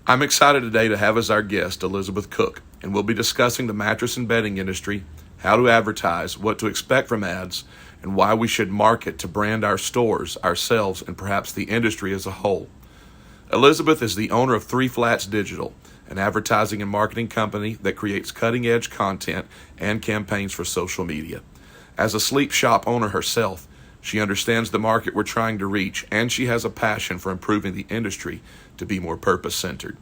I'm excited today to have as our guest Elisabeth Cook, and we'll be discussing the mattress and bedding industry, how to advertise, what to expect from ads, and why we should market to brand our stores, ourselves, and perhaps the industry as a whole. Elisabeth is the owner of Three Flats Digital, an advertising and marketing company that creates cutting edge content and campaigns for social media. As a sleep shop owner herself, she understands the market we're trying to reach, and she has a passion for improving the industry to be more purpose centered.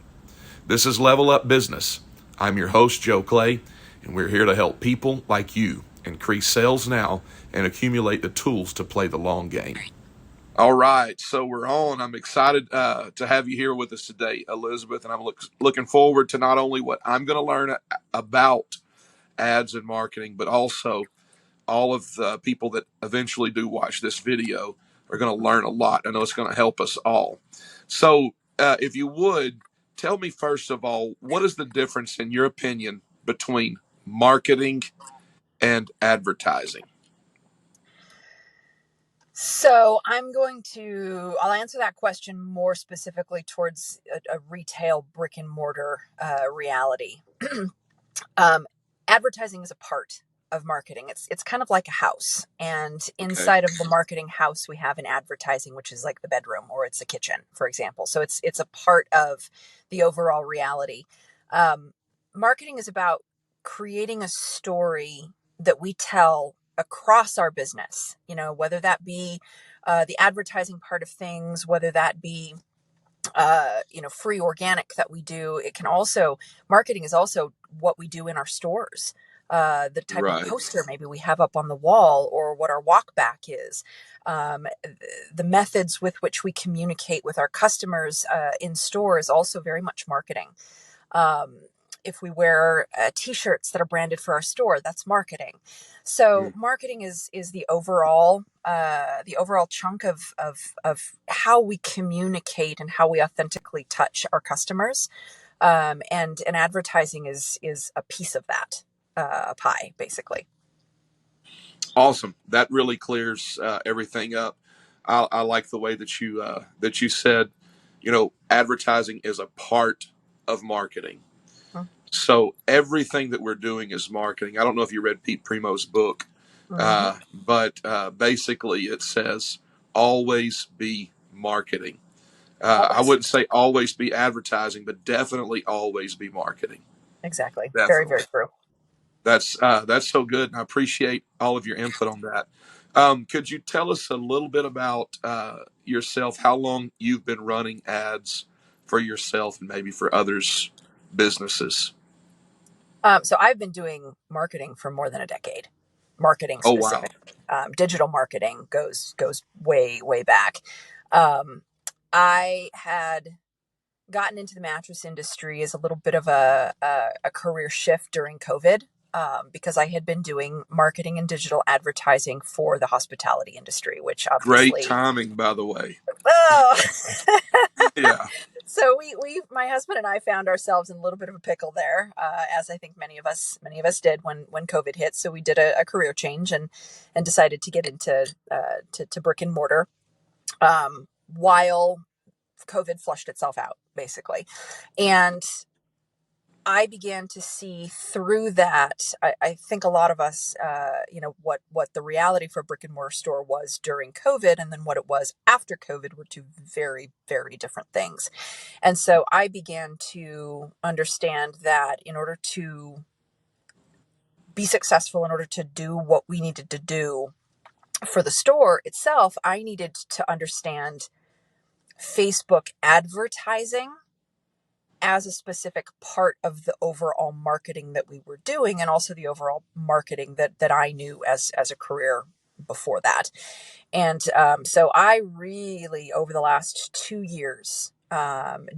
This is Level Up Business. I'm your host, Joe Clay, and we're here to help people like you increase sales now and accumulate the tools to play the long game. All right, so we're on. I'm excited to have you here with us today, Elisabeth, and I'm looking forward to not only what I'm going to learn about ads and marketing, but also all of the people that eventually do watch this video are going to learn a lot. I know it's going to help us all. So, if you would, tell me first of all, what is the difference, in your opinion, between marketing and advertising? So I'll answer that question more specifically towards a retail brick and mortar reality. um, Advertising is a part of marketing. It's kind of like a house, and Okay. inside of the marketing house, we have an advertising, which is like the bedroom or it's a kitchen, for example. So it's a part of the overall reality. Marketing is about creating a story that we tell across our business, whether that be the advertising part of things, whether that be free organic that we do. It can also, marketing is also what we do in our stores, the type of Right. poster maybe we have up on the wall, or what our walk back is, um, the methods with which we communicate with our customers in store is also very much marketing. um, if we wear t-shirts that are branded for our store, that's marketing. So marketing is the overall chunk of how we communicate and how we authentically touch our customers. And advertising is a piece of that pie, basically. Awesome. That really clears everything up. I like the way that you said, advertising is a part of marketing. So everything that we're doing is marketing. I don't know if you read Pete Primo's book, Mm-hmm. but basically it says always be marketing. I Always. wouldn't say always be advertising, but definitely always be marketing. Exactly. Very, Definitely. very true. That's so good, and I appreciate all of your input on that. Could you tell us a little bit about yourself? How long you've been running ads for yourself and maybe for others' businesses? So I've been doing marketing for more than a decade. Marketing Oh wow. specific, digital marketing goes way way back. Um, I had gotten into the mattress industry as a little bit of a career shift during COVID, because I had been doing marketing and digital advertising for the hospitality industry, which Great obviously, timing, by the way. oh. Yeah. So my husband and I found ourselves in a little bit of a pickle there, as I think many of us did when COVID hit. So we did a career change and decided to get into to brick and mortar, while COVID flushed itself out, basically. And I began to see through that. I think a lot of us, what the reality for a brick and mortar store was during COVID, and then what it was after COVID, were two very, very different things. And so I began to understand that in order to be successful, in order to do what we needed to do for the store itself, I needed to understand Facebook advertising as a specific part of the overall marketing that we were doing, and also the overall marketing that I knew as a career before that. And so I really, over the last 2 years,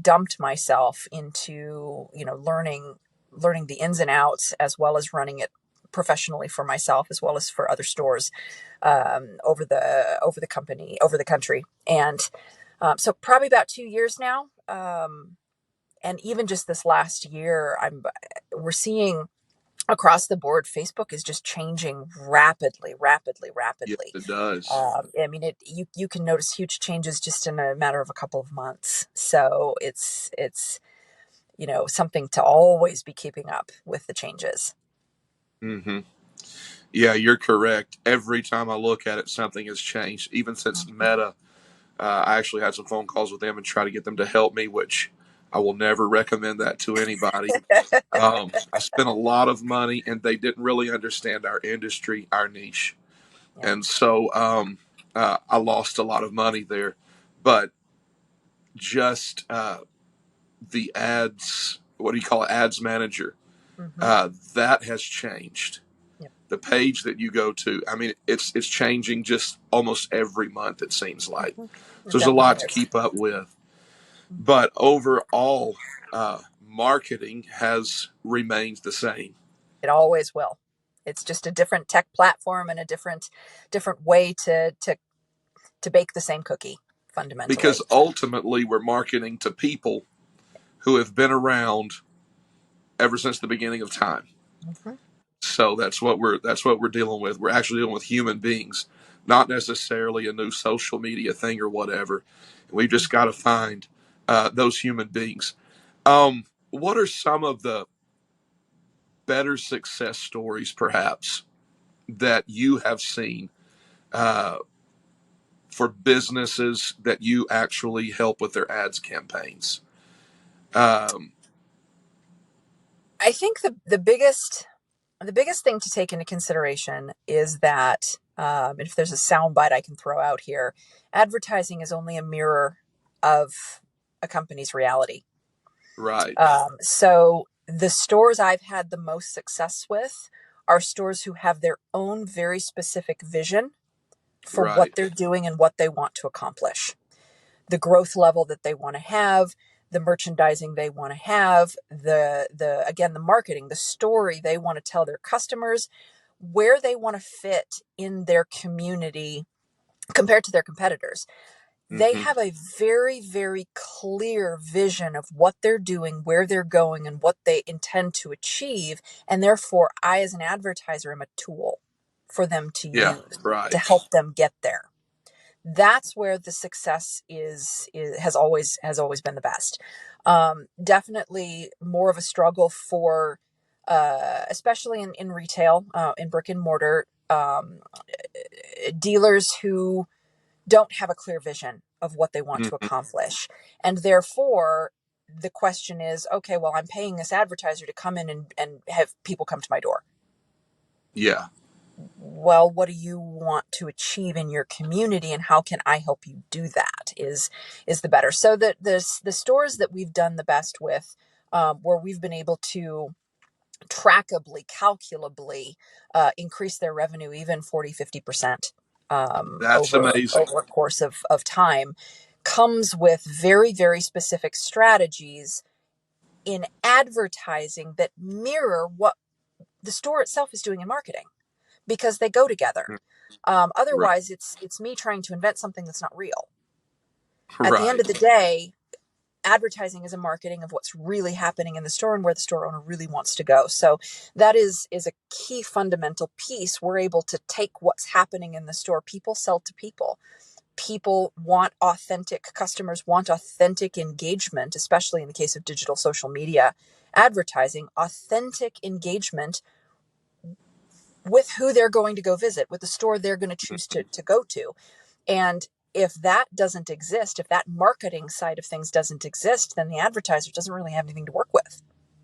dumped myself into, learning the ins and outs, as well as running it professionally for myself, as well as for other stores, over the country. And so probably about 2 years now. And even just this last year, we're seeing across the board, Facebook is just changing rapidly, rapidly, Yes, rapidly. it does. I mean, you can notice huge changes just in a matter of a couple of months. So it's something to always be keeping up with the changes. Hmm. Yeah, you're correct. Every time I look at it, something has changed. Even since Meta, I actually had some phone calls with them and try to get them to help me, which I will never recommend that to anybody. I spent a lot of money, and they didn't really understand our industry, our niche, Yeah. and so I lost a lot of money there. But just the ads, what do you call it, ads manager, Mm-hmm. that has changed. Yep. The page that you go to, I mean, it's changing just almost every month, it seems like. Mm-hmm. It So there's a definitely lot to is. keep up with. But overall, marketing has remained the same. It always will. It's just a different tech platform and a different way to bake the same cookie, Because fundamentally. ultimately we're marketing to people who have been around ever since the beginning of time. Mm-hmm. So that's what we're dealing with. We're actually dealing with human beings, not necessarily a new social media thing or whatever. We've just got to find those human beings. What are some of the better success stories, perhaps, that you have seen uh, for businesses that you actually help with their ads campaigns? Um, I think the biggest thing to take into consideration is that, if there's a soundbite I can throw out here, advertising is only a mirror of a company's reality. right, So the stores I've had the most success with are stores who have their own very specific vision for what right. they're doing and what they want to accomplish. The growth level that they want to have, the merchandising they want to have, the again, the marketing, the story they want to tell their customers, where they want to fit in their community compared to their competitors. They Hmm. have a very, very clear vision of what they're doing, where they're going, and what they intend to achieve. And therefore, I, as an advertiser, am a tool for them to Yeah, use to right. help them get there. That's where the success is has always been the best. Definitely more of a struggle for, especially in retail, in brick and mortar, dealers who don't have a clear vision of what they want to Hmm. accomplish. And therefore, the question is, okay, well, I'm paying this advertiser to come in and have people come to my door. Yeah, Well, what do you want to achieve in your community, and how can I help you do that is the better. So the stores that we've done the best with, where we've been able to trackably, calculably, increase their revenue even 40-50%, that's amazing. over a course of time, comes with very, very specific strategies in advertising that mirror what the store itself is doing in marketing, because they go together. Right, Otherwise, it's me trying to invent something that's not real. At the end of right. the day, advertising is a marketing of what's really happening in the store and where the store owner really wants to go. So that is a key fundamental piece. We're able to take what's happening in the store. People sell to people. People want authentic, customers want authentic engagement, especially in the case of digital social media advertising, authentic engagement with who they're going to go visit, with the store they're going to choose to go to. And if that doesn't exist, if that marketing side of things doesn't exist, then the advertiser doesn't really have anything to work with.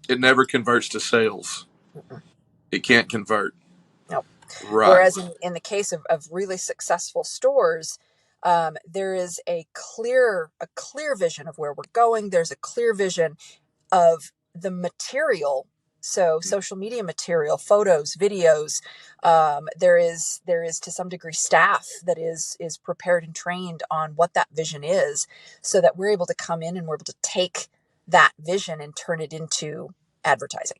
It never converts to sales. Mm-mm. It can't convert. No. Right. Whereas in the case of really successful stores, there is a clear vision of where we're going. There's a clear vision of the material. So social media material, photos, videos. There is to some degree staff that is prepared and trained on what that vision is, so that we're able to come in and we're able to take that vision and turn it into advertising.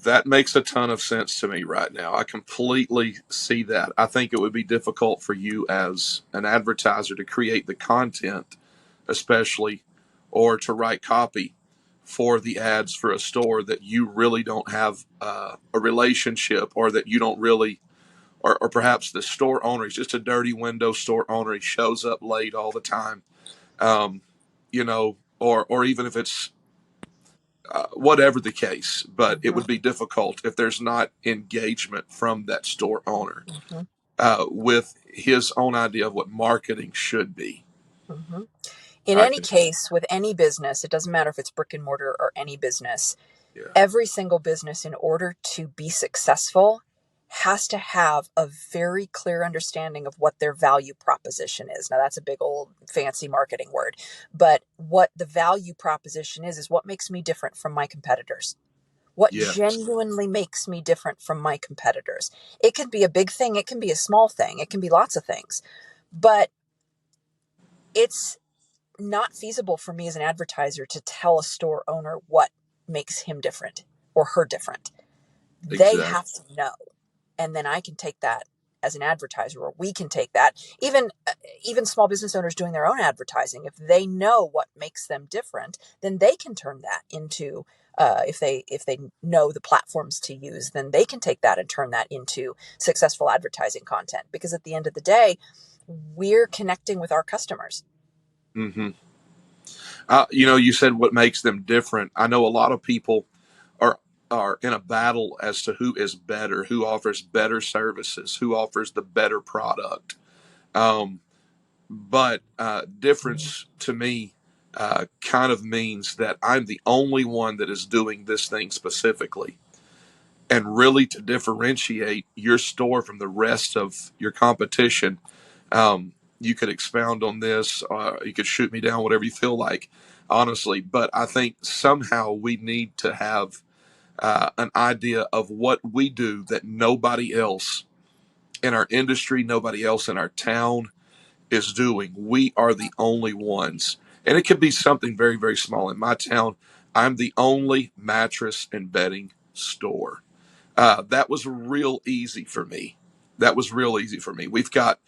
That makes a ton of sense to me right now. I completely see that. I think it would be difficult for you as an advertiser to create the content, especially, or to write copy for the ads for a store that you really don't have a relationship, or that you don't really, or perhaps the store owner is just a dirty window store owner. He shows up late all the time, um, or even if it's whatever the case. But it Mm-hmm. would be difficult if there's not engagement from that store owner Mm-hmm. with his own idea of what marketing should be. Mm-hmm. In I any can, case, with any business, it doesn't matter if it's brick and mortar or any business, yeah, every single business, in order to be successful, has to have a very clear understanding of what their value proposition is. Now, that's a big old fancy marketing word, but what the value proposition is what makes me different from my competitors. What yes, genuinely makes me different from my competitors? It can be a big thing, it can be a small thing, it can be lots of things, but it's not feasible for me as an advertiser to tell a store owner what makes him different or her different. They exactly. have to know, and then I can take that as an advertiser, or we can take that. Even small business owners doing their own advertising, if they know what makes them different, then they can turn that into if they know the platforms to use, then they can take that and turn that into successful advertising content, because at the end of the day, we're connecting with our customers. Hmm. You said what makes them different. I know a lot of people are are in a battle as to who is better, who offers better services, who offers the better product. Um, but difference to me kind of means that I'm the only one that is doing this thing specifically. And really, to differentiate your store from the rest of your competition, you could expound on this, you could shoot me down, whatever you feel like, honestly. But I think somehow we need to have an idea of what we do that nobody else in our industry, nobody else in our town is doing. We are the only ones. And it could be something very, very small. In my town, I'm the only mattress and bedding store. That was real easy for me. That was real easy for me. We've got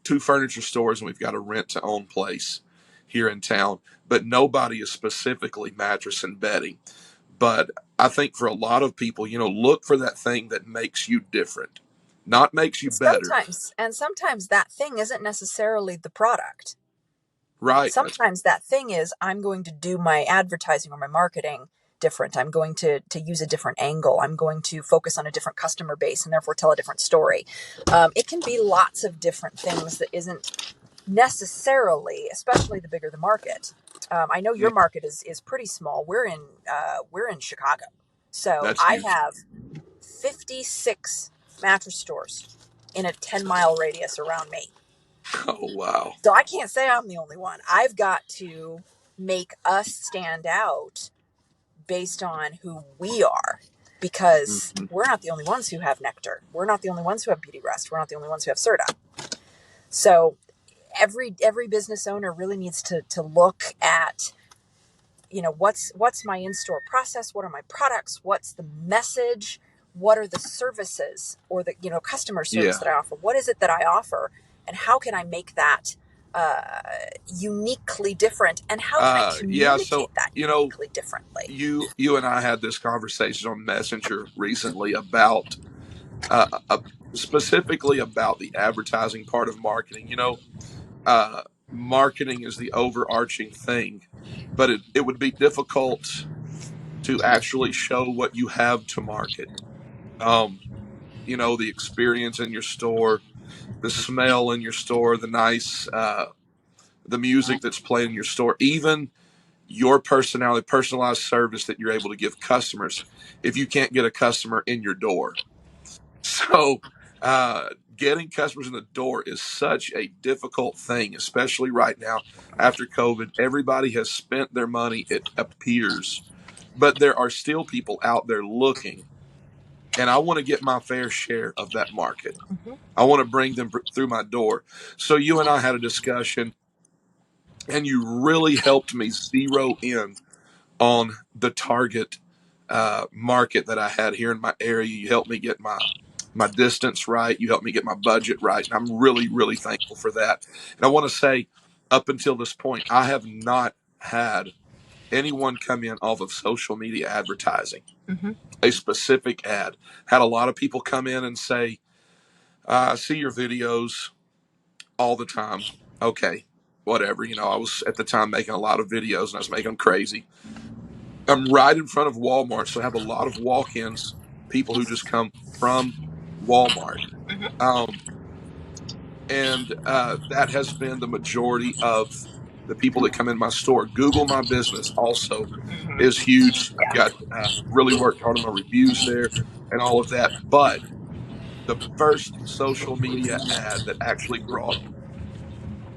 two furniture stores and we've got a rent to own place here in town, but nobody is specifically mattress and bedding. But I think for a lot of people, look for that thing that makes you different, not makes you better. Sometimes that thing isn't necessarily the product. Right. Sometimes that thing is, I'm going to do my advertising or my marketing different. I'm going to use a different angle. I'm going to focus on a different customer base and therefore tell a different story. It can be lots of different things that isn't necessarily, especially the bigger the market. I know your Mm, market is pretty small. We're in Chicago, so that's I huge. have 56 mattress stores in a 10-mile radius around me. Oh, wow. So I can't say I'm the only one. I've got to make us stand out based on who we are, because Hmm. we're not the only ones who have Nectar. We're not the only ones who have Beauty Rest. We're not the only ones who have Serta. So every business owner really needs to look at, what's my in-store process, what are my products, what's the message, what are the services or the customer service Yeah. that I offer, what is it that I offer, and how can I make that uh, uniquely different, and how can I Yeah. So, communicate that you know, uniquely differently. you and I had this conversation on Messenger recently about specifically about the advertising part of marketing. Marketing is the overarching thing, but it would be difficult to actually show what you have to market. Um, the experience in your store, the smell in your store, the music that's playing in your store, even your personality, personalized service that you're able to give customers if you can't get a customer in your door. So, getting customers in the door is such a difficult thing, especially right now after COVID. Everybody has spent their money, it appears, but there are still people out there looking. And I want to get my fair share of that market. Mhm. I want to bring them through my door. So, you and I had a discussion, and you really helped me zero in on the target market that I had here in my area. You helped me get my distance right. You helped me get my budget right, and I'm really really thankful for that. And I want to say, up until this point, I have not had anyone come in off of social media advertising, Mhm. a specific ad. Had a lot of people come in and say, "I see your videos all the time." Okay, whatever. I was at the time making a lot of videos and I was making them crazy. I'm right in front of Walmart, so I have a lot of walk-ins, people who just come from Walmart. Hmm. Um, and that has been the majority of the people that come in my store. Google My Business also is Hmm. huge. I've Yeah. got really worked hard on my reviews there and all of that. But the first social media ad that actually brought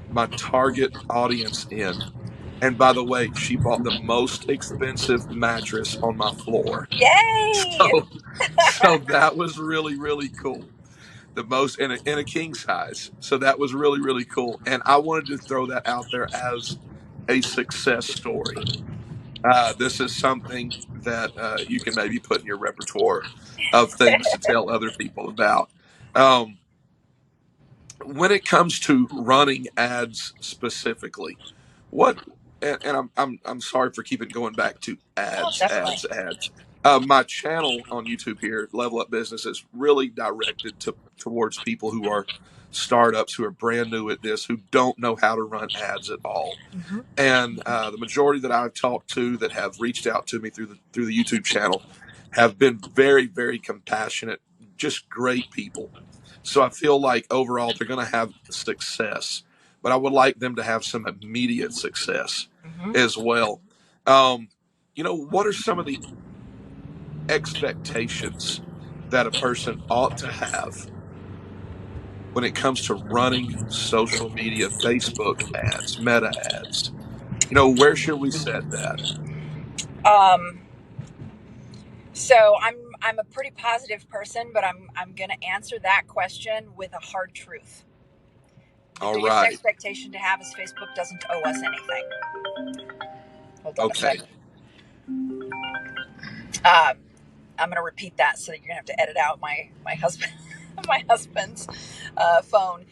my target audience in, and by the way, she bought the most expensive mattress on my floor. Yay! So, so that was really, really cool. The most in a king size. So that was really, really cool. And I wanted to throw that out there as a success story. This is something that you can maybe put in your repertoire of things to tell other people about. Um, when it comes to running ads specifically, what and I'm sorry for keeping going back to Oh, ads, definitely. ads, ads. My channel on YouTube here, Level Up Business, is really directed towards people who are startups, who are brand new at this, who don't know how to run ads at all. Hmm. And the majority that I've talked to that have reached out to me through the YouTube channel have been very, very compassionate, just great people. So I feel like overall they're going to have success, but I would like them to have some immediate success Hmm. as well. What are some of the expectations that a person ought to have when it comes to running social media, Facebook ads, meta ads? Where should we set that? Um, so I'm a pretty positive person, but I'm gonna answer that question with a hard truth. The All biggest right. expectation to have is Facebook doesn't owe us anything. Hold on a Okay. second. Um, I'm gonna repeat that so that you're gonna have to edit out my husband my husband's phone.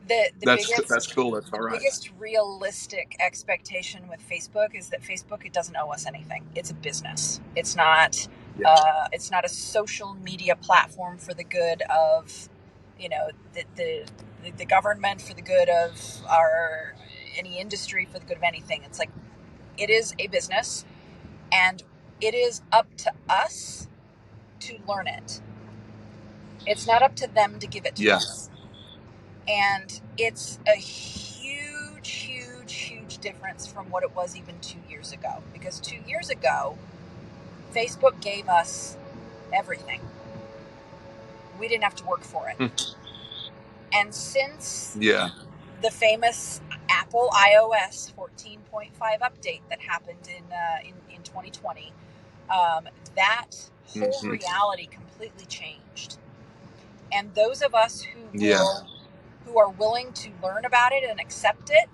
The That's biggest cool. That's the all right. biggest realistic expectation with Facebook is that Facebook, it doesn't owe us anything. It's a business. Yeah. It's not a social media platform for the good of, the government, for the good of our any industry, for the good of anything. It's like, it is a business, and it is up to us to learn it. It's not up to them to give it to Yeah. us. And it's a huge, huge, huge difference from what it was even 2 years ago. Because 2 years ago, Facebook gave us everything. We didn't have to work for it. Hmm. And since Yeah. the famous Apple iOS 14.5 update that happened in 2020, that whole Hmm. reality completely changed. And those of us Yeah. who are willing to learn about it and accept it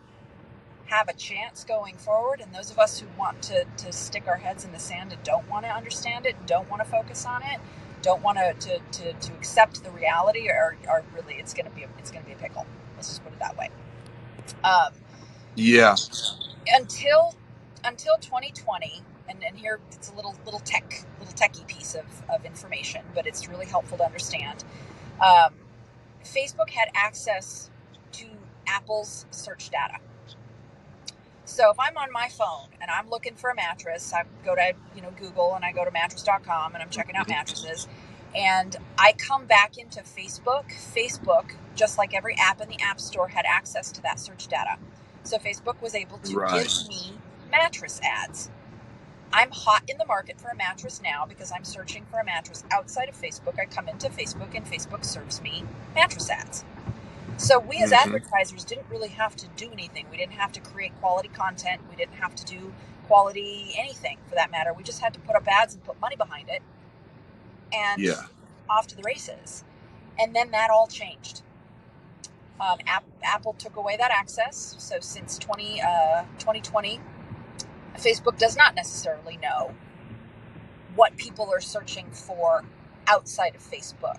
have a chance going forward. And those of us who want to stick our heads in the sand and don't want to understand it, don't want to focus on it, don't want to accept the reality, are really, it's gonna be a pickle. Let's just put it that way. Um, Yeah. until 2020, and here it's a little techie piece of information, but it's really helpful to understand. Um, Facebook had access to Apple's search data. So if I'm on my phone and I'm looking for a mattress, I go to Google, and I go to mattress.com, and I'm checking out Mhm. mattresses, and I come back into Facebook. Facebook, just like every app in the App Store, had access to that search data. So Facebook was able to give Right. me mattress ads. I'm hot in the market for a mattress now because I'm searching for a mattress outside of Facebook. I come into Facebook, and Facebook serves me mattress ads. So we as Hmm. advertisers didn't really have to do anything. We didn't have to create quality content. We didn't have to do quality anything for that matter. We just had to put up ads and put money behind it, and Yeah. off to the races. And then that all changed. Apple took away that access. So since 2020, Facebook does not necessarily know what people are searching for outside of Facebook.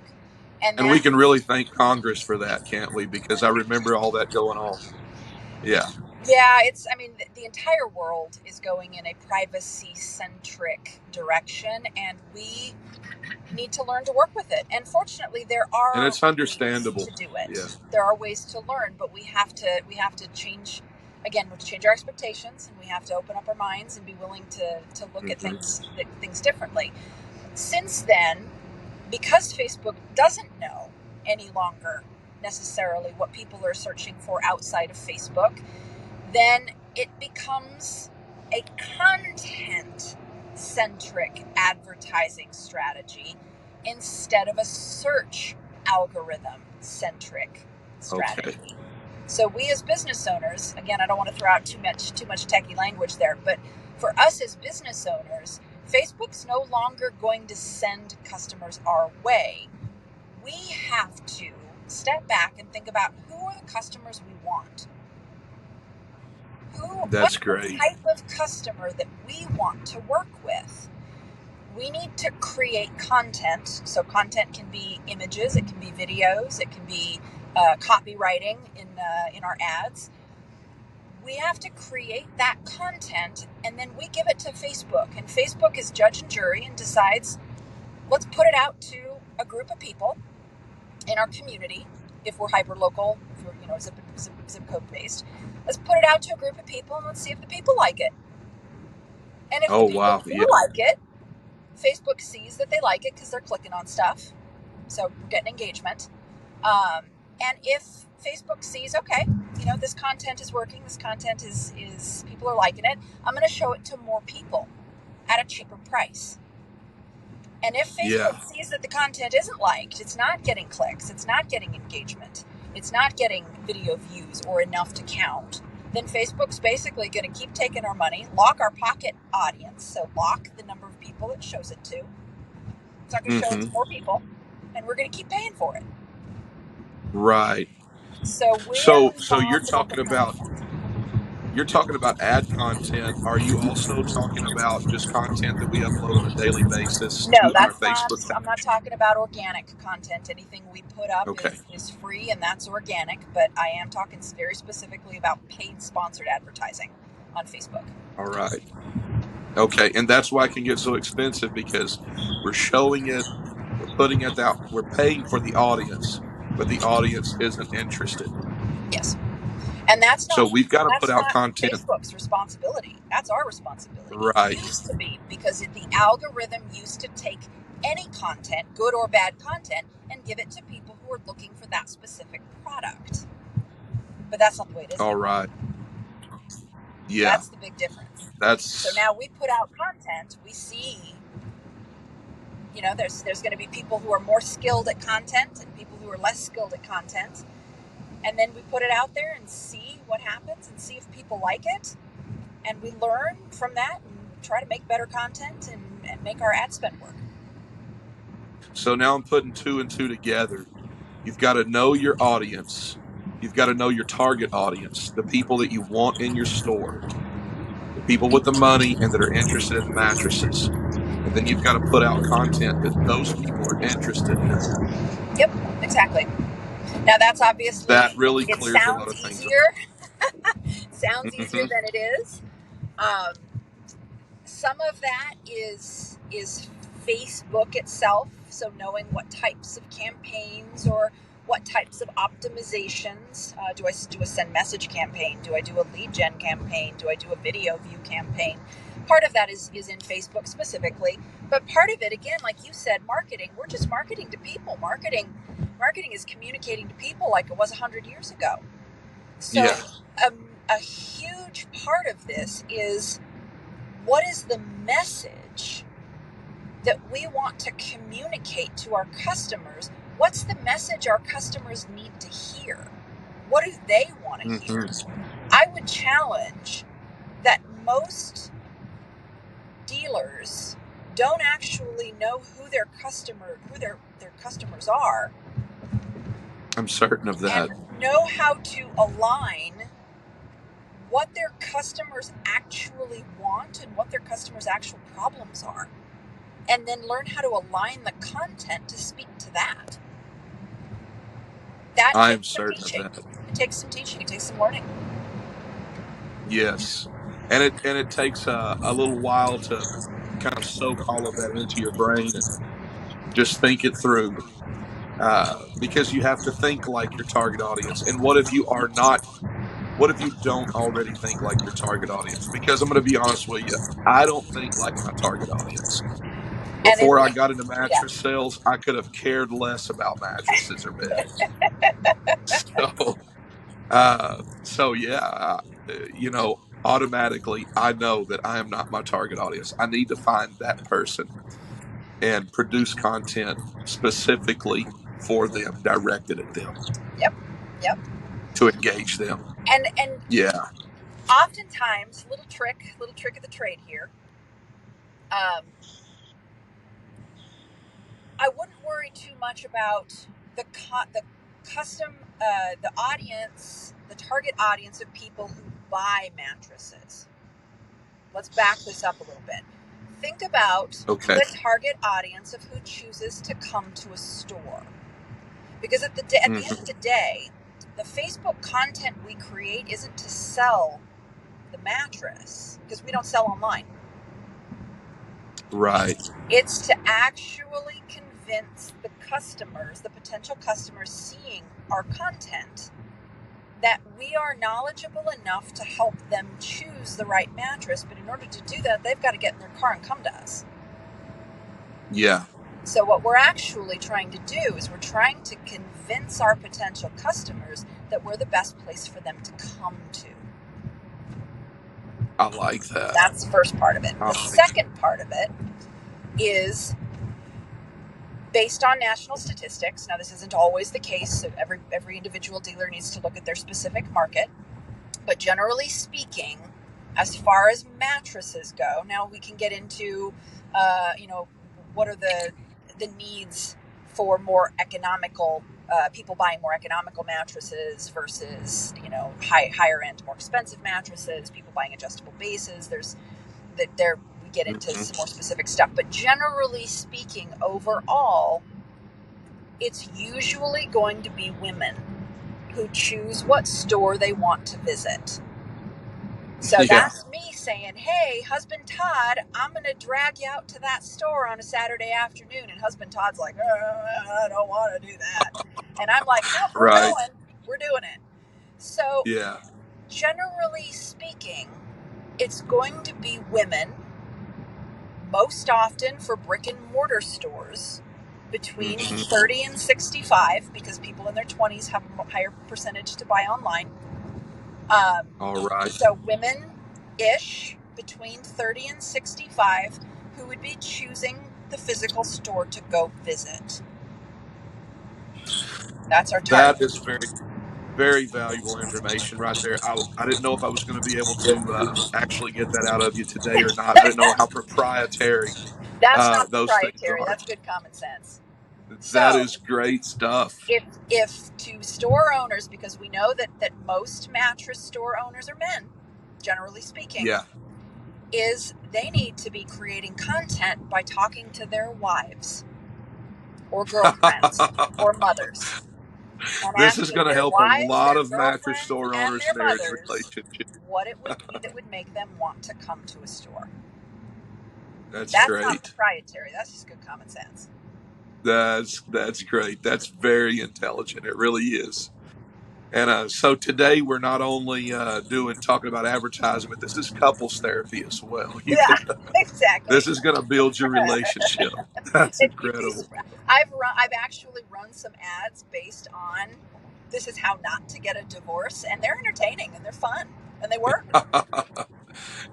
And And we that, can really thank Congress for that, can't we? Because I remember all that going on. Yeah. yeah, I mean, the entire world is going in a privacy centric direction, and we need to learn to work with it. And fortunately, there And are it's ways understandable. to do Yeah. it. There are ways to learn, but we have to change. again, we have to change our expectations, and we have to open up our minds and be willing to look at Mm-hmm. things differently. Since then, because Facebook doesn't know any longer necessarily what people are searching for outside of Facebook, then it becomes a content centric advertising strategy instead of a search algorithm centric Okay. strategy. So we as business owners, again, I don't want to throw out too much techie language there, but for us as business owners, Facebook's no longer going to send customers our way. We have to step back and think about who are the customers we want. That's What's the great. type of customer that we want to work with? We need to create content. So content can be images, it can be videos, it can be copywriting in our ads. We have to create that content, and then we give it to Facebook. And Facebook is judge and jury and decides, let's put it out to a group of people in our community. If we're hyper local, if we're zip code based, let's put it out to a group of people and let's see if the people like it. And if the Oh, people wow. do Yeah. like it, Facebook sees that they like it because they're clicking on stuff, so we're getting engagement. And if Facebook sees, okay, this content is working, this content is people are liking it, I'm going to show it to more people at a cheaper price. And if Yeah. Facebook sees that the content isn't liked, it's not getting clicks, it's not getting engagement, it's not getting video views or enough to count, then Facebook's basically going to keep taking our money, lock our pocket audience, so lock the number of people it shows it to. It's not going to show it to Mm-hmm. more people, and we're going to keep paying for it. Right. So we're So responsible for content. you're talking about ad content. Are you also talking about just content that we upload on a daily basis No, to our that's not. Facebook I'm not page? talking about organic content. Anything we put up Okay. is free, and that's organic. But I am talking very specifically about paid sponsored advertising on Facebook. All right. Okay. And that's why it can get so expensive because we're showing it, we're putting it out, we're paying for the audience, but the audience isn't interested. Yes, and So we've got to put that's out not content. Facebook's responsibility. That's our responsibility. It Right. used to be, because the algorithm used to take any content, good or bad content, and give it to people who are looking for that specific product. But that's not the way it is All anymore. right. Yeah. That's the big difference. So That's, now we put out content, we see, there's going to be people who are more skilled at content and people who are less skilled at content. And then we put it out there and see what happens and see if people like it. And we learn from that and try to make better content and make our ad spend work. so now I'm putting two and two together. You've got to know your audience. You've got to know your target audience, the people that you want in your store, the people with the money and that are interested in mattresses. And then you've got to put out content that those people are interested in. Yep, exactly. Now that's That obviously, really it clears a lot sounds of things up. easier. Sounds easier Mm-hmm. than it is. Um, some of that is Facebook itself, so knowing what types of campaigns or what types of optimizations. Do I do a send message campaign? Do I do a lead gen campaign? Do I do a video view campaign? Part of that is in Facebook specifically, but part of it, again, like you said, marketing. We're just marketing to people. Marketing is communicating to people like it was 100 years ago. So Yeah. a huge part of this is, what is the message that we want to communicate to our customers? What's the message our customers need to hear? What do they want to hear? Mm-hmm. I would challenge that most dealers don't actually know who their customers are, I'm certain of and that. know how to align what their customers actually want and what their customers' actual problems are, and then learn how to align the content to speak to that. That I am takes some certain of teaching. that. It takes some teaching. It takes some learning. Yes. And it takes a little while to kind of soak all of that into your brain and just think it through. Because you have to think like your target audience. And what if you are not? What if you don't already think like your target audience? Because I'm going to be honest with you, I don't think like my target audience. And in Before I got into yeah, mattress sales, I could have cared less about mattresses or bedding. So, so yeah, automatically I know that I am not my target audience. I need to find that person and produce content specifically for them, directed at them yep, yep. to engage them. And Yeah. oftentimes, little trick of the trade here. Um, I wouldn't worry too much about the custom the audience, the target audience of people who buy mattresses. Let's back this up a little bit. Think about Okay. the target audience of who chooses to come to a store. Because at the end of Hmm. the day, the Facebook content we create isn't to sell the mattress because we don't sell online. Right. It's to actually convince the customers, the potential customers seeing our content, that we are knowledgeable enough to help them choose the right mattress. But in order to do that, they've got to get in their car and come to us. Yeah. So, what we're actually trying to do is we're trying to convince our potential customers that we're the best place for them to come to. I like that. That's the first part of it. I The like second part of it is based on national statistics. Now, this isn't always the case. So every individual dealer needs to look at their specific market. But generally speaking, as far as mattresses go, now we can get into, what are the needs for more economical people buying more economical mattresses versus higher end, more expensive mattresses. People buying adjustable bases. There's that there we get into it. some more specific stuff. But generally speaking, overall, it's usually going to be women who choose what store they want to visit. So Yeah. that's me saying, hey, husband Todd, I'm going to drag you out to that store on a Saturday afternoon. And husband Todd's like, I don't want to do that. And I'm like, nope, we're Right. going. We're doing it. So Yeah. generally speaking, it's going to be women, most often for brick and mortar stores, between Hmm. 30 and 65, because people in their 20s have a higher percentage to buy online. All right. So women ish between 30 and 65 who would be choosing the physical store to go visit. That's our That target. is very, very valuable information right there. I didn't know if I was going to be able to actually get that out of you today or not. I didn't know how proprietary That's not those things proprietary. are. That's good common sense. That So is great stuff. if to store owners, because we know that most mattress store owners are men, generally speaking, Yeah. is they need to be creating content by talking to their wives or girlfriends or mothers and This is asking going to their help a wives, lot their of mattress girlfriends, store and owners' their marriage mothers relationship. what it would be that would make them want to come to a store. That's That's not great. proprietary. That's just good common sense. That's great. That's very intelligent. It really is. And so today we're not only doing talking about advertising, but this is couples therapy as well. You Yeah, can exactly. this is going to build your relationship. That's And you'd be incredible. surprised. I've actually run some ads based on this is how not to get a divorce, and they're entertaining and they're fun and they work.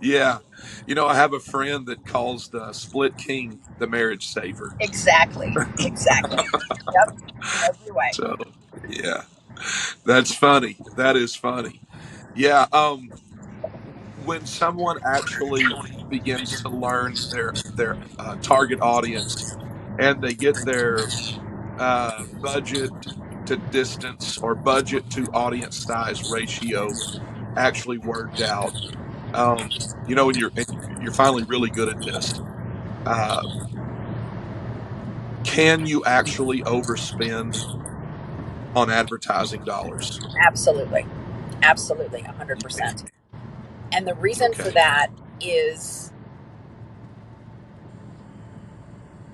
Yeah, I have a friend that calls the split king the marriage saver. Exactly. Exactly. Yep. In every way. So yeah, that's funny. That is funny. Yeah. When someone actually begins to learn their target audience and they get their budget to distance or budget to audience size ratio actually worked out, and you're finally really good at this. Uh, can you actually overspend on advertising dollars? Absolutely. Absolutely. You can. 100%. And the reason for Okay. that is,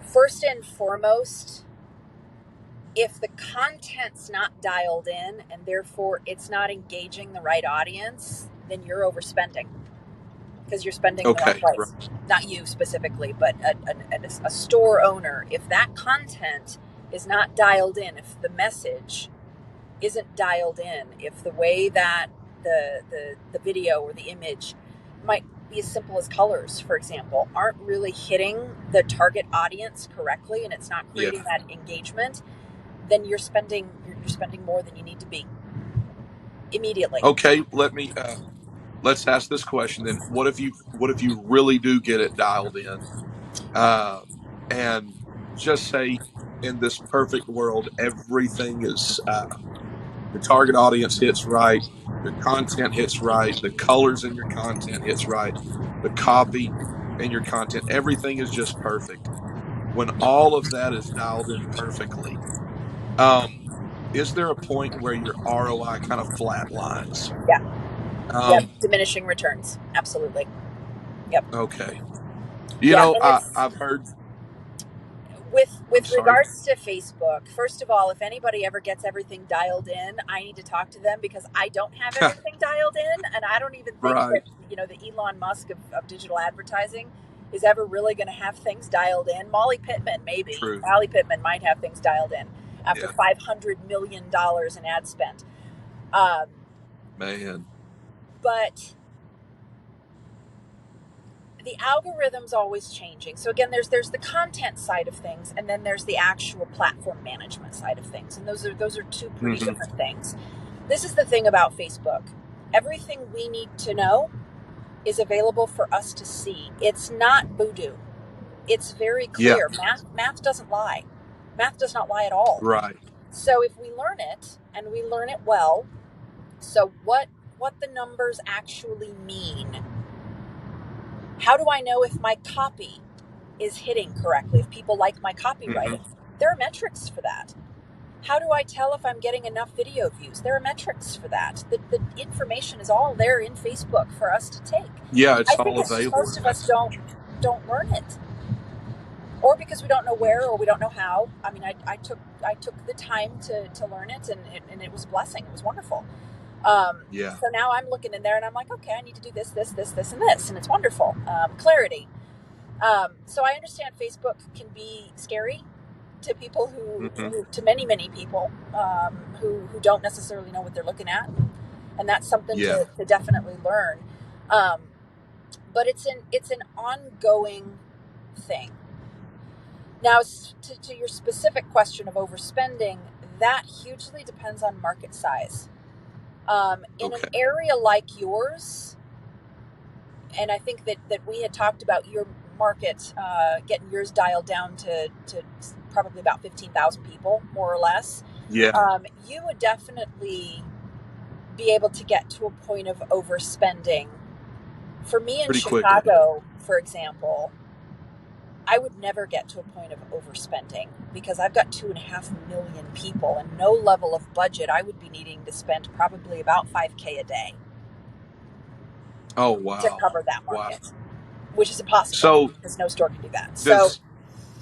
first and foremost, If the content's not dialed in and therefore it's not engaging the right audience, then you're overspending because you're spending in the wrong Okay, right. place. Not you specifically, but a store owner. If that content is not dialed in, if the message isn't dialed in, if the way that the video or the image might be as simple as colors, for example, aren't really hitting the target audience correctly, and it's not Yeah. creating that engagement, then you're spending more than you need to be immediately. Okay, let's ask this question then. What if you really do get it dialed in? Uh, and just say in this perfect world, everything is the target audience hits right, your content hits right, the colors in your content hits right, the copy in your content, everything is just perfect. When all of that is dialed in perfectly, um, is there a point where your ROI kind of flatlines? Yeah. Yep. Um, Diminishing returns. Absolutely. Yep. okay. Yeah. And it's I've heard. I'm with sorry. regards to Facebook, first of all, if anybody ever gets everything dialed in, I need to talk to them because I don't have everything dialed in, and I don't even think that Right. the Elon Musk of digital advertising is ever really going to have things dialed in. Molly Pittman, maybe. True. Molly Pittman might have things dialed in after Yeah. $500 million in ad spend. Um, Man. but the algorithm's always changing. So again, there's the content side of things, and then there's the actual platform management side of things, and those are two pretty Hmm. different things. This is the thing about Facebook. Everything we need to know is available for us to see. It's not voodoo. It's very Yeah. clear. Math doesn't lie. Math does not lie at all. Right. So if we learn it and we learn it well, so what the numbers actually mean. How do I know if my copy is hitting correctly, if people like my Hmm. copywriting? There are metrics for that. How do I tell if I'm getting enough video views? There are metrics for that. The information is all there in Facebook for us to take. Yeah, it's I think all it's just available. most of us don't learn it, or because we don't know where or we don't know how. I mean, I took the time to learn it, and it was a blessing. It was wonderful. Yeah. So now I'm looking in there and I'm like, okay, I need to do this, this, this, this, and this, and it's wonderful. Clarity. So I understand Facebook can be scary to people Hmm. to many, many people who don't necessarily know what they're looking at, and that's something Yeah. to definitely learn. Um, but it's an ongoing thing. Now, to your specific question of overspending, that hugely depends on market size. In an Okay. area like yours, and I think that we had talked about your market, getting yours dialed down to probably about 15,000 people, more or less. Yeah. You would definitely be able to get to a point of overspending. For me in Pretty quickly. Chicago, for example, I would never get to a point of overspending because I've got 2.5 million people, and no level of budget I would be needing to spend probably about 5K a day Oh to wow. cover that Wow. market, which is impossible So because no store can do that. So, does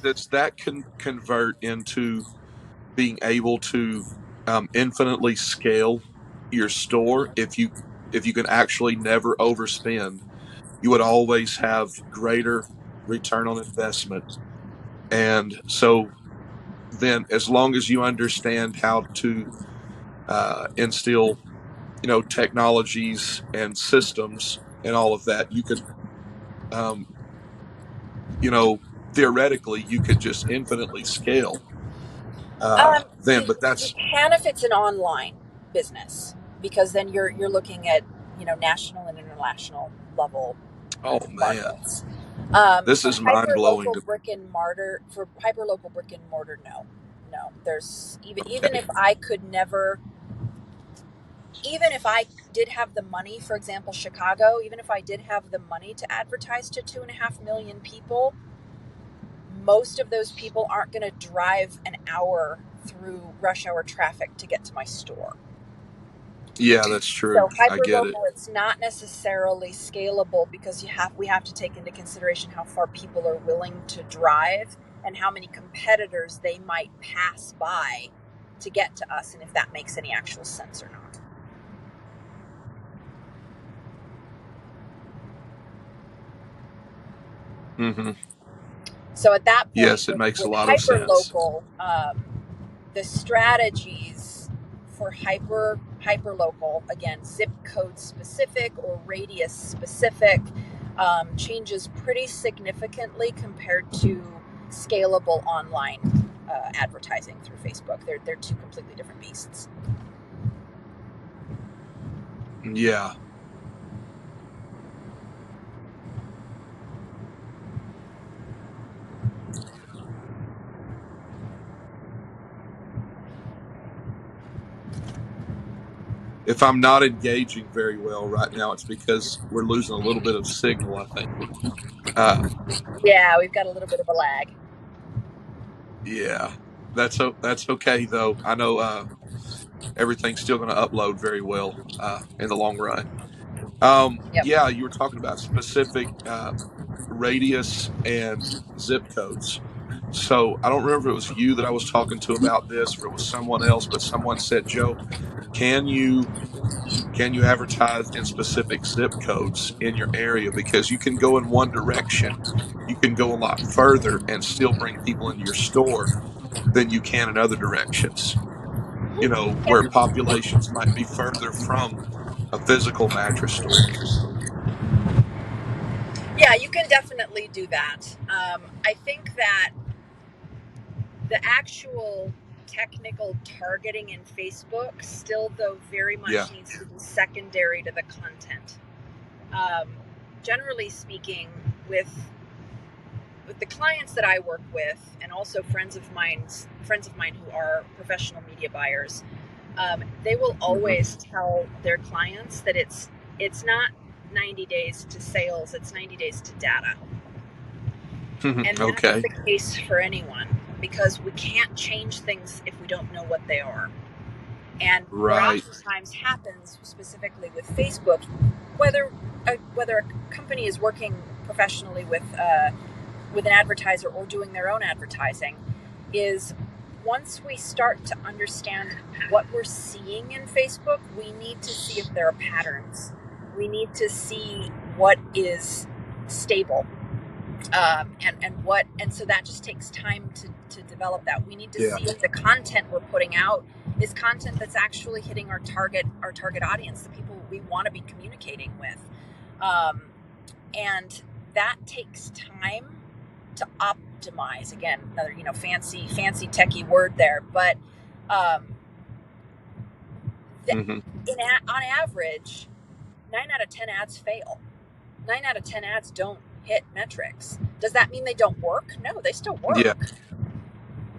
does that convert into being able to infinitely scale your store if you can actually never overspend, you would always have greater return on investment. And so then as long as you understand how to instill technologies and systems and all of that, you could um, you know theoretically you could just infinitely scale then, you but you that's can if it's an online business because then you're looking at national and international level oh man, markets. this For is mind hyper blowing local to brick and mortar, no. There's even okay. if I could never, even if I did have the money, for example, Chicago, even if I did have the money to advertise to 2.5 million people, most of those people aren't going to drive an hour through rush hour traffic to get to my store. Yeah, that's true. So I get it. hyperlocal, it's not necessarily scalable because we have to take into consideration how far people are willing to drive and how many competitors they might pass by to get to us, and if that makes any actual sense or not. Mm-hmm. So at that point, Yes, it makes a with lot of sense. hyperlocal, the strategies for hyperlocal, again, zip code specific or radius specific, changes pretty significantly compared to scalable online advertising through Facebook. They're two completely different beasts. Yeah. If I'm not engaging very well right now, it's because we're losing a little bit of signal, I think. Uh, Yeah, we've got a little bit of a lag. yeah. That's okay though. I know everything's still going to upload very well in the long run. Yep. Yeah, you were talking about specific radius and zip codes. So I don't remember if it was you that I was talking to about this, or it was someone else, but someone said, "Joe, can you advertise in specific zip codes in your area, because you can go in one direction, you can go a lot further and still bring people into your store than you can in other directions, where Yeah. populations might be further from a physical mattress store." Yeah, you can definitely do that. I think that the actual technical targeting in Facebook still, though, very Yeah. much needs to be secondary to the content. Um, Generally speaking, with the clients that I work with, and also friends of mine who are professional media buyers, they will Hmm. always tell their clients that it's not 90 days to sales, it's 90 days to data. And that's Okay. the case for anyone, because we can't change things if we don't know what they are. And what Right. oftentimes happens, specifically with Facebook, whether a company is working professionally with an advertiser or doing their own advertising, is once we start to understand what we're seeing in Facebook, we need to see if there are patterns. We need to see what is stable, and so that just takes time to develop that. We need to Yeah. see if the content we're putting out is content that's actually hitting our target audience, the people we want to be communicating with, and that takes time to optimize. Again, another fancy techie word there, but um, the, Hmm. on average, 9 out of 10 ads fail. 9 out of 10 ads don't hit metrics. Does that mean they don't work? No, they still Yeah. work,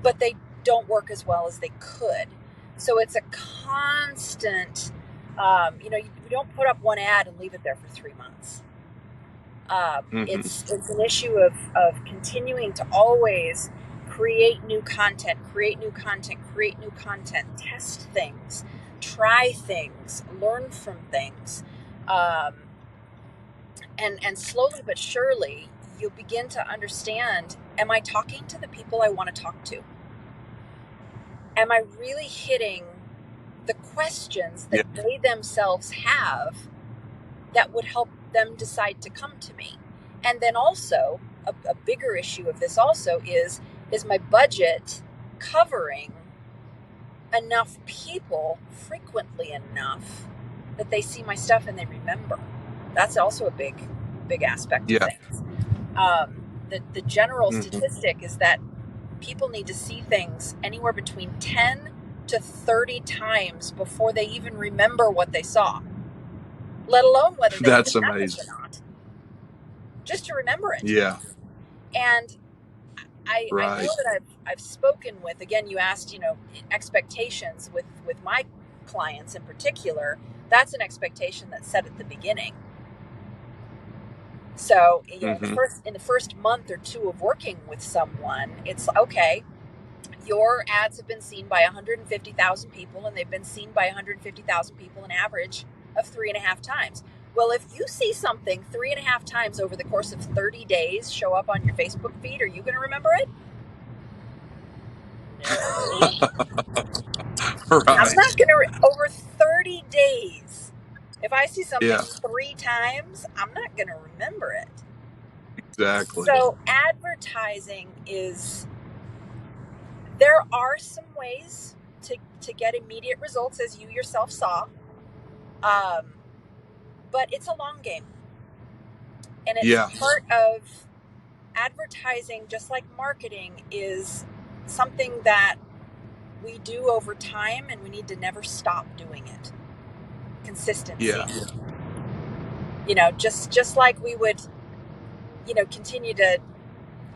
but they don't work as well as they could. So it's a constant, we don't put up one ad and leave it there for 3 months. Hmm. It's an issue of continuing to always create new content, test things, try things, learn from things. Um, and slowly but surely, you'll begin to understand, am I talking to the people I want to talk to? Am I really hitting the questions that Yeah. they themselves have that would help them decide to come to me? And then also, a bigger issue of this also is my budget covering enough people frequently enough that they see my stuff and they remember? That's also a big aspect of Yeah. things. The general Hmm. statistic is that people need to see things anywhere between 10 to 30 times before they even remember what they saw, let alone whether they That's even happened or amazing. not, just to remember it. Yeah. And I know Right. that I've spoken with, again, you asked, expectations with my clients in particular. That's an expectation that's set at the beginning. So, Hmm. in the first month or two of working with someone, it's okay. Your ads have been seen by 150,000 people, and they've been seen by 150,000 people an average of 3.5 times. Well, if you see something 3.5 times over the course of 30 days show up on your Facebook feed, are you going to remember it? No. I'm Right. not going to, over 30 days, if I see something Yeah, 3 times, I'm not going to remember it. exactly. So, advertising is, there are some ways to get immediate results, as you yourself saw, um, but it's a long game. And it's Yeah, part of advertising, just like marketing, is something that we do over time and we need to never stop doing it. Consistency. yeah, Just like we would, continue to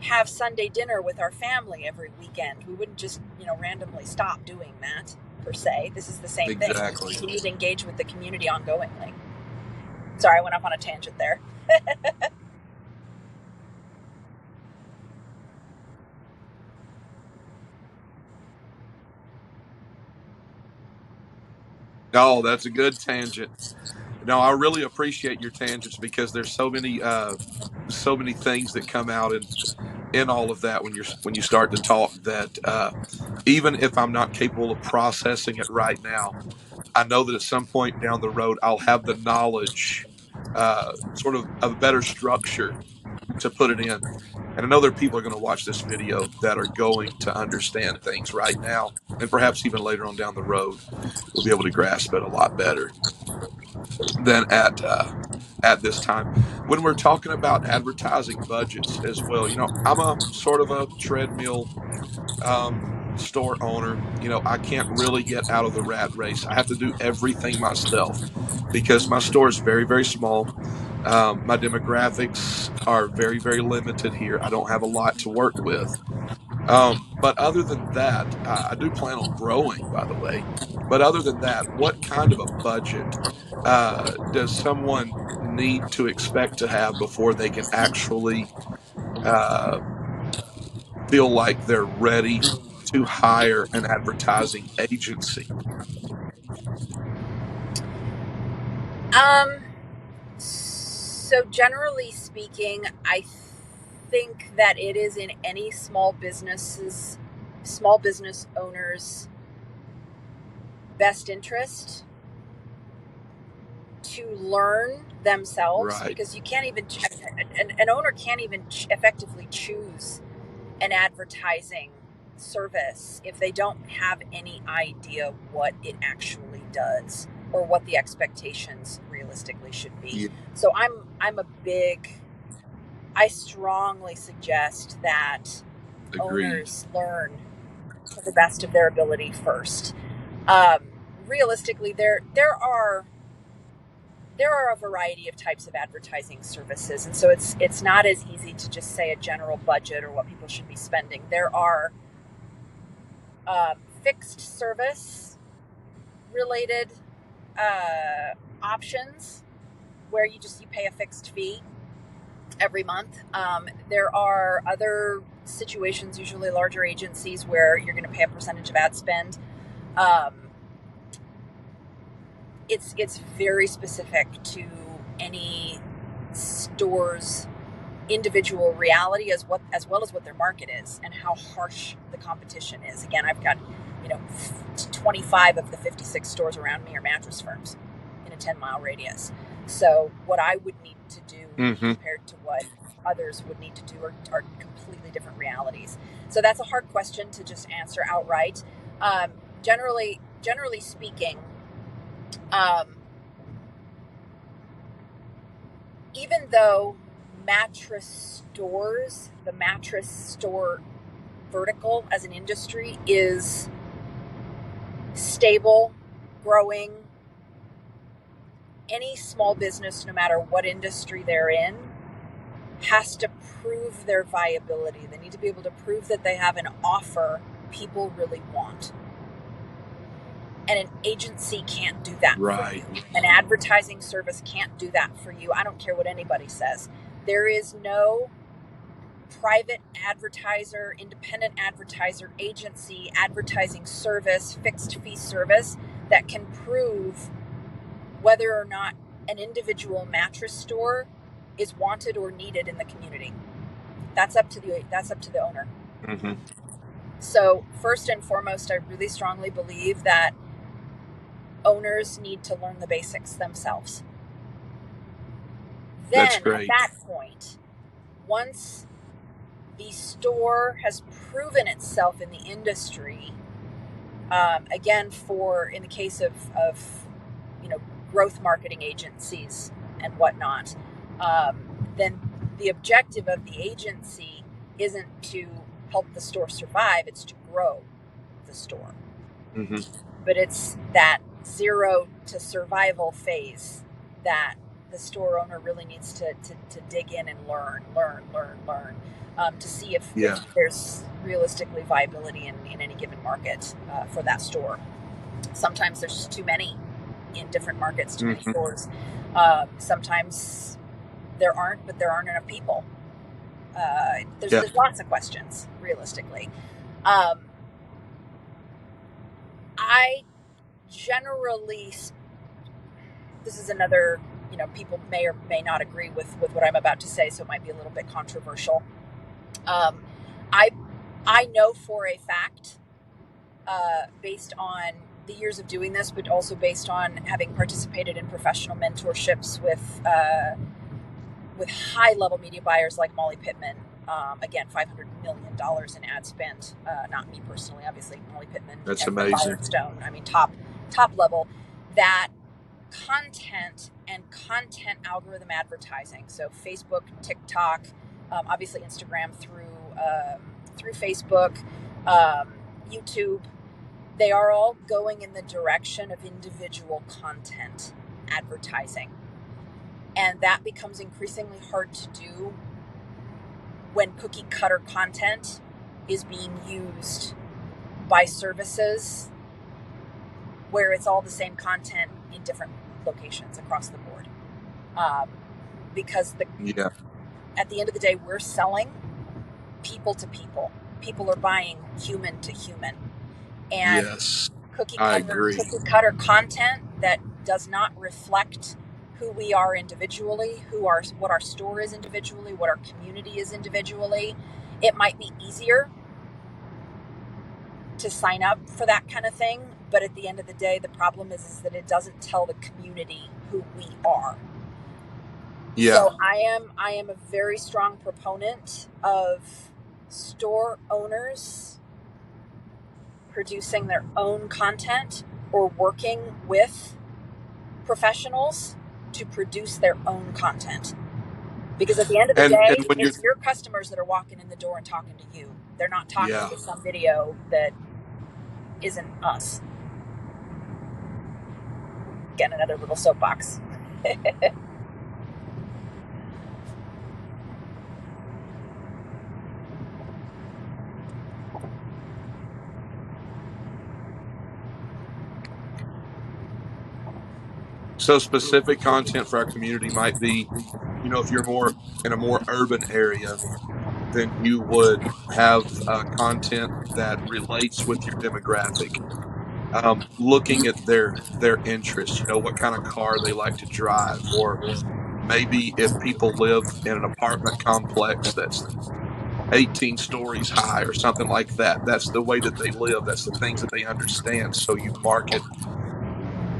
have Sunday dinner with our family every weekend. We wouldn't just, randomly stop doing that per se. This is the same thing. We exactly. continue to engage with the community ongoingly. Sorry, I went off on a tangent there. Oh, that's a good tangent. No, I really appreciate your tangents because there's so many things that come out in all of that when you start to talk that even if I'm not capable of processing it right now, I know that at some point down the road I'll have the knowledge, sort of a better structure to put it in. And I know there are people are going to watch this video that are going to understand things right now, and perhaps even later on down the road, we'll be able to grasp it a lot better than at this time. When we're talking about advertising budgets as well, I'm a sort of a treadmill store owner. I can't really get out of the rat race. I have to do everything myself because my store is very, very small. My demographics are very, very limited here. I don't have a lot to work with. But other than that, I do plan on growing, by the way. But other than that, what kind of a budget does someone need to expect to have before they can actually uh, feel like they're ready to hire an advertising agency? Um, so generally speaking, I think that it is in any small business owners' best interest to learn themselves, Right. because you can't even, an owner can't even effectively choose an advertising service if they don't have any idea what it actually does or what the expectations realistically should be. Yeah, So I'm a big, I strongly suggest that agreed. owners learn to the best of their ability first. Um, Realistically, there are a variety of types of advertising services, and so it's not as easy to just say a general budget or what people should be spending. There are fixed service related options where you pay a fixed fee every month. There are other situations, usually larger agencies, where you're going to pay a percentage of ad spend. Um, it's very specific to any store's individual reality, as well as what their market is and how harsh the competition is. Again, I've got 25 of the 56 stores around me are mattress firms in a 10-mile radius. So what I would need to do Hmm. compared to what others would need to do are completely different realities. So that's a hard question to just answer outright. Um, generally speaking, um, even though the mattress store vertical as an industry is stable, growing, any small business, no matter what industry they're in, has to prove their viability. They need to be able to prove that they have an offer people really want. And an agency can't do that for Right. you. An advertising service can't do that for you. I don't care what anybody says. There is no private advertiser, independent advertiser, agency, advertising service, fixed fee service that can prove whether or not an individual mattress store is wanted or needed in the community. That's up to the owner. Hmm. So first and foremost, I really strongly believe that owners need to learn the basics themselves. That's Then at great. that point, once the store has proven itself in the industry, again, in the case of growth marketing agencies and whatnot, then the objective of the agency isn't to help the store survive, it's to grow the store. Mm-hmm. But it's that 0 to survival phase that the store owner really needs to dig in and learn, to see if there's realistically viability in any given market for that store. Sometimes there's just too many in different markets, too many stores. Sometimes there aren't, but there aren't enough people. There's lots of questions, realistically. I generally, this is another, people may or may not agree with what I'm about to say, so it might be a little bit controversial. I know for a fact, based on the years of doing this, but also based on having participated in professional mentorships with high-level media buyers like Molly Pittman. Again, $500 million in ad spend. Not me personally, obviously. Molly Pittman. That's amazing. Firestone. I mean, top level. That content and content algorithm advertising. So Facebook, TikTok, obviously Instagram through Facebook, YouTube. They are all going in the direction of individual content advertising. And that becomes increasingly hard to do when cookie cutter content is being used by services where it's all the same content in different locations across the board. Because at the end of the day, we're selling people to people. People are buying human to human. And cookie cutter content that does not reflect who we are individually, what our store is individually, what our community is individually. It might be easier to sign up for that kind of thing, but at the end of the day, the problem is that it doesn't tell the community who we are. Yeah. So I am a very strong proponent of store owners producing their own content or working with professionals to produce their own content. Because at the end of the day, it's your customers that are walking in the door and talking to you. They're not talking to some video that isn't us. Again, another little soapbox. So specific content for our community might be, if you're more in a more urban area, then you would have content that relates with your demographic. Looking at their interests, what kind of car they like to drive, or maybe if people live in an apartment complex that's 18 stories high or something like that. That's the way that they live. That's the things that they understand. So you market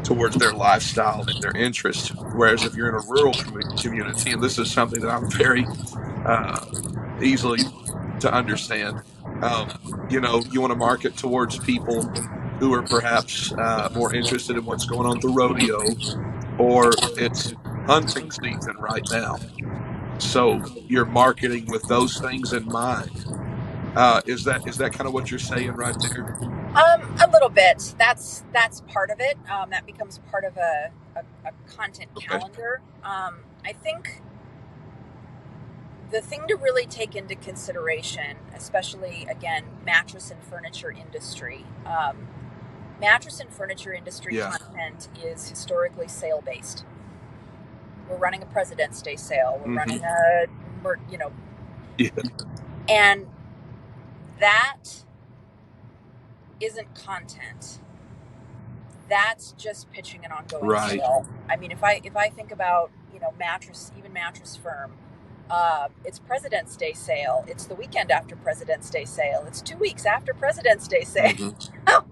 towards their lifestyle and their interest. Whereas if you're in a rural community, and this is something that I'm very easily to understand, you want to market towards people who are perhaps more interested in what's going on at the rodeo, or it's hunting season right now. So you're marketing with those things in mind. Is that kind of what you're saying right there? A little bit. That's part of it. That becomes part of a content calendar. I think the thing to really take into consideration, especially again, mattress and furniture industry. Mattress and furniture industry content is historically sale based. We're running a President's Day sale. We're running a, and that isn't content. That's just pitching an ongoing sale. I mean, if I think about mattress Firm, It's President's Day sale. It's the weekend after President's Day sale. It's 2 weeks after President's Day sale. Hmm.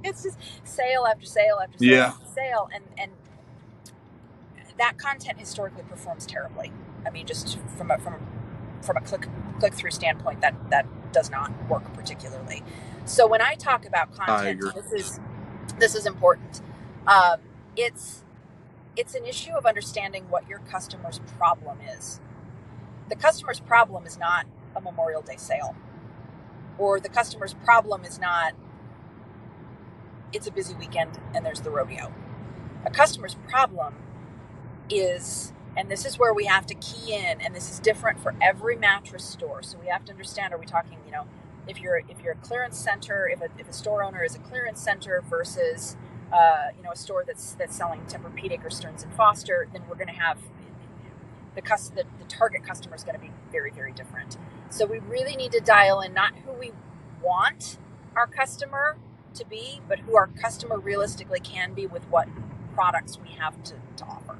It's just sale after sale after sale Yeah, after sale, and that content historically performs terribly. I mean, just from a click through standpoint, that does not work particularly. So when I talk about I content, agree. this is important. Um, it's it's an issue of understanding what your customer's problem is. The customer's problem is not a Memorial Day sale, or the customer's problem is not it's a busy weekend and there's the rodeo. A customer's problem is, and this is where we have to key in, and this is different for every mattress store. So we have to understand: are we talking, if you're a clearance center, if a store owner is a clearance center versus a store that's selling Tempur-Pedic or Stearns and Foster, then we're going to have the target customer is going to be very, very different. So we really need to dial in not who we want our customer to be, but who our customer realistically can be with what products we have to offer.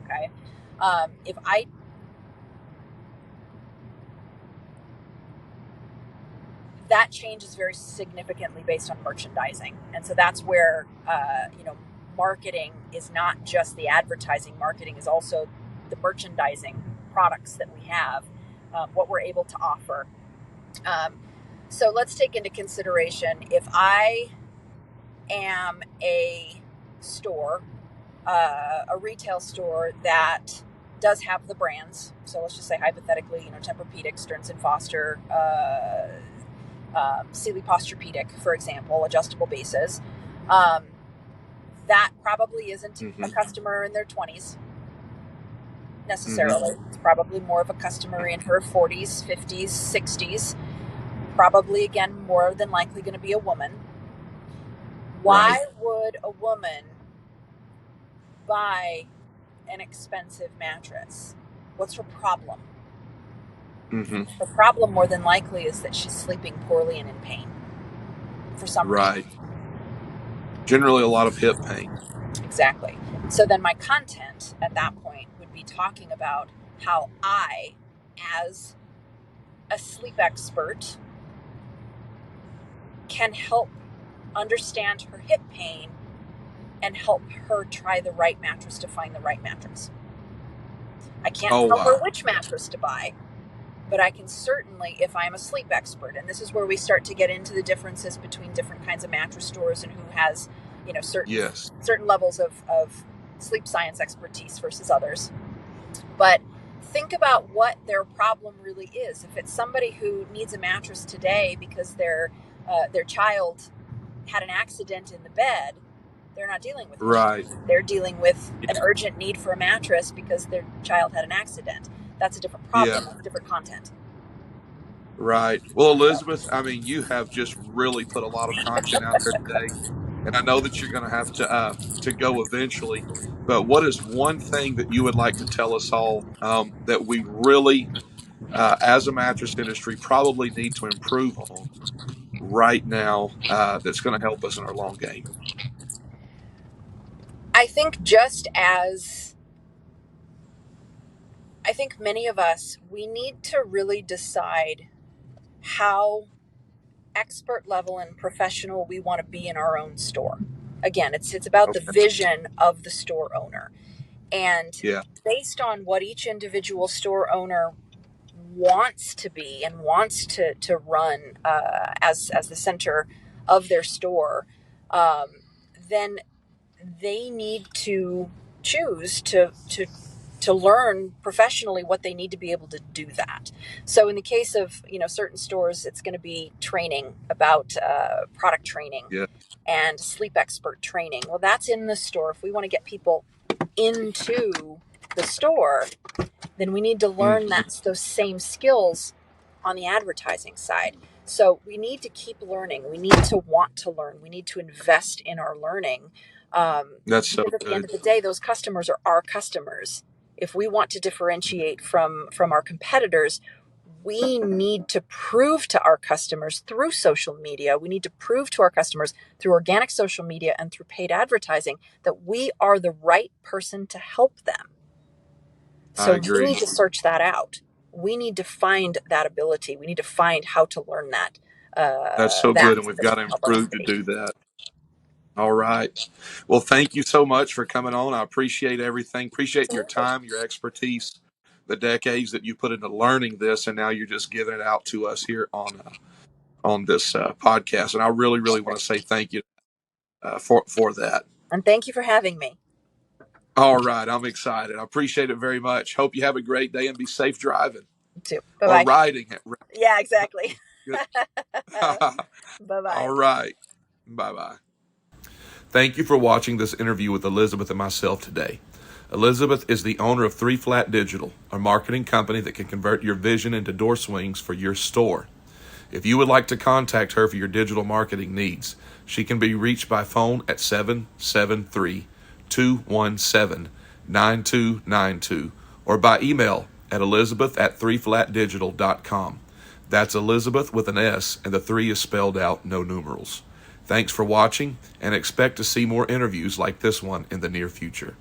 Okay. If I That changes very significantly based on merchandising, and so that's where marketing is not just the advertising. Marketing is also the merchandising products that we have, what we're able to offer. Um, so let's take into consideration if I am a store, a retail store that does have the brands. So let's just say hypothetically, Tempur-Pedic, Stearns and Foster, Sealy Posturepedic, for example, adjustable bases. That probably isn't a Hmm. customer in their 20s Hmm. necessarily. It's probably more of a customer in her 40s, 50s, 60s. Probably, again, more than likely going to be a woman. Right. Why would a woman buy an expensive mattress? What's her problem? Hmm. The problem, more than likely, is that she's sleeping poorly and in pain for some reason. Right. Generally, a lot of hip pain. Exactly. So then my content at that point would be talking about how I, as a sleep expert, can help understand her hip pain and help her try the right mattress to find the right mattress. I can't Oh, tell her wow. which mattress to buy, but I can certainly, if I'm a sleep expert, and this is where we start to get into the differences between different kinds of mattress stores and who has, Yes. certain levels of sleep science expertise versus others. But think about what their problem really is. If it's somebody who needs a mattress today because their child had an accident in the bed, they're not dealing with hip Right. pain. They're dealing with Yeah. an urgent need for a mattress because their child had an accident. That's a different Yeah. problem. That's different content. Right. Well, So, Elizabeth, I mean, you have just really put a lot of content out there today, and I know that you're going to go eventually. But what is one thing that you would like to tell us all that we really, as a mattress industry, probably need to improve on right now that's going to help us in our long game? I think just as I think many of us, we need to really decide how expert level and professional we want to be in our own store. Again, it's about the Okay. vision of the store owner. And Yeah. based on what each individual store owner wants to be and wants to run as the center of their store, um, then they need to choose to learn professionally what they need to be able to do that. So in the case of certain stores, it's going to be training about product training Yeah. and sleep expert training. Well, that's in the store. If we want to get people into the store, then we need to learn Hmm. those same skills on the advertising side. So we need to keep learning. We need to want to learn. We need to invest in our learning, That's so because at the end good. of the day, those customers are our customers. If we want to differentiate from our competitors, we need to prove to our customers through social media, we need to prove to our customers through organic social media and through paid advertising that we are the right person to help them. I So we agree. need to search that out. We need to find that ability. We need to find how to learn that. That's so good, and we've This got will to help our improve to city. do that. All right. Well, thank you so much for coming on. I appreciate everything. Appreciate your Absolutely. time, your expertise, the decades that you put into learning this, and now you're just giving it out to us here on this podcast. And I really, really want to say thank you for that. And thank you for having me. All right, I'm excited. I appreciate it very much. Hope you have a great day and be safe driving You too. Bye or bye. riding. Yeah, exactly. Good. Bye All bye. right. Bye bye. Thank you for watching this interview with Elisabeth and myself today. Elisabeth is the owner of 3 Flat Digital, a marketing company that can convert your vision into door swings for your store. If you would like to contact her for your digital marketing needs, she can be reached by phone at 773-217-9292 or by email at elizabeth@3flatdigital.com. That's Elizabeth with an S, and the 3 is spelled out, no numerals. Thanks for watching, and expect to see more interviews like this one in the near future.